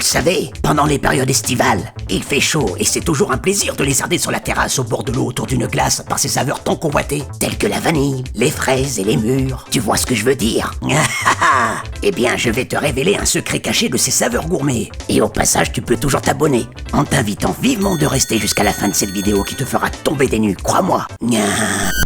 le savez, pendant les périodes estivales, il fait chaud et c'est toujours un plaisir de lézarder sur la terrasse au bord de l'eau autour d'une glace par ses saveurs tant convoitées, telles que la vanille, les fraises et les mûres. Tu vois ce que je veux dire? Eh bien, je vais te révéler un secret caché de ces saveurs gourmets. Et au passage, tu peux toujours t'abonner, en t'invitant vivement de rester jusqu'à la fin de cette vidéo qui te fera tomber des nues, crois-moi.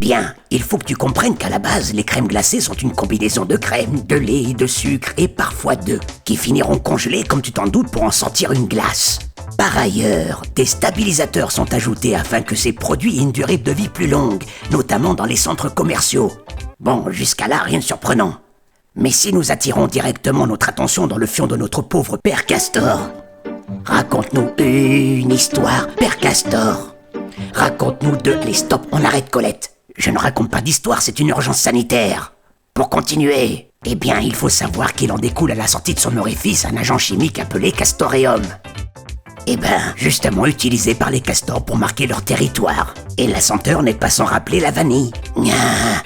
Bien, il faut que tu comprennes qu'à la base, les crèmes glacées sont une combinaison de crème, de lait, de sucre et parfois d'œufs, qui finiront congelés comme tu t'en doutes pour en sortir une glace. Par ailleurs, des stabilisateurs sont ajoutés afin que ces produits aient une durée de vie plus longue, notamment dans les centres commerciaux. Bon, jusqu'à là, rien de surprenant. Mais si nous attirons directement notre attention dans le fion de notre pauvre Père Castor, raconte-nous une histoire, Père Castor. Raconte-nous deux... Allez, stop, on arrête Colette. Je ne raconte pas d'histoire, c'est une urgence sanitaire. Pour continuer, eh bien, il faut savoir qu'il en découle à la sortie de son orifice un agent chimique appelé castoreum. Eh ben, justement utilisé par les castors pour marquer leur territoire. Et la senteur n'est pas sans rappeler la vanille.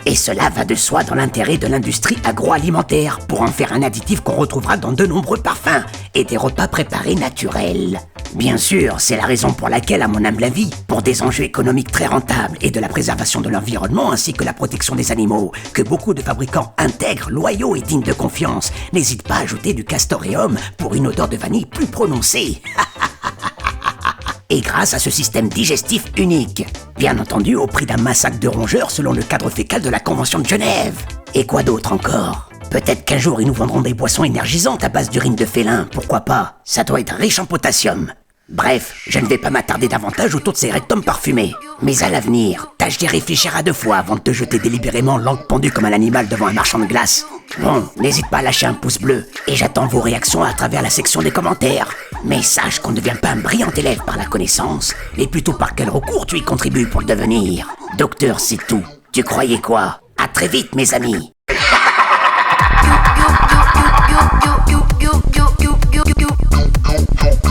Et cela va de soi dans l'intérêt de l'industrie agroalimentaire pour en faire un additif qu'on retrouvera dans de nombreux parfums et des repas préparés naturels. Bien sûr, c'est la raison pour laquelle, à mon humble avis, pour des enjeux économiques très rentables et de la préservation de l'environnement ainsi que la protection des animaux, que beaucoup de fabricants intègres, loyaux et dignes de confiance n'hésitent pas à ajouter du castoreum pour une odeur de vanille plus prononcée. Et grâce à ce système digestif unique, bien entendu au prix d'un massacre de rongeurs selon le cadre fécal de la Convention de Genève. Et quoi d'autre encore? Peut-être qu'un jour ils nous vendront des boissons énergisantes à base d'urine de félin, pourquoi pas? Ça doit être riche en potassium. Bref, je ne vais pas m'attarder davantage autour de ces rectums parfumés. Mais à l'avenir, tâche d'y réfléchir à deux fois avant de te jeter délibérément langue pendue comme un animal devant un marchand de glace. Bon, n'hésite pas à lâcher un pouce bleu, et j'attends vos réactions à travers la section des commentaires. Mais sache qu'on ne devient pas un brillant élève par la connaissance, mais plutôt par quel recours tu y contribues pour le devenir. Docteur, c'est tout. Tu croyais quoi? À très vite, mes amis. You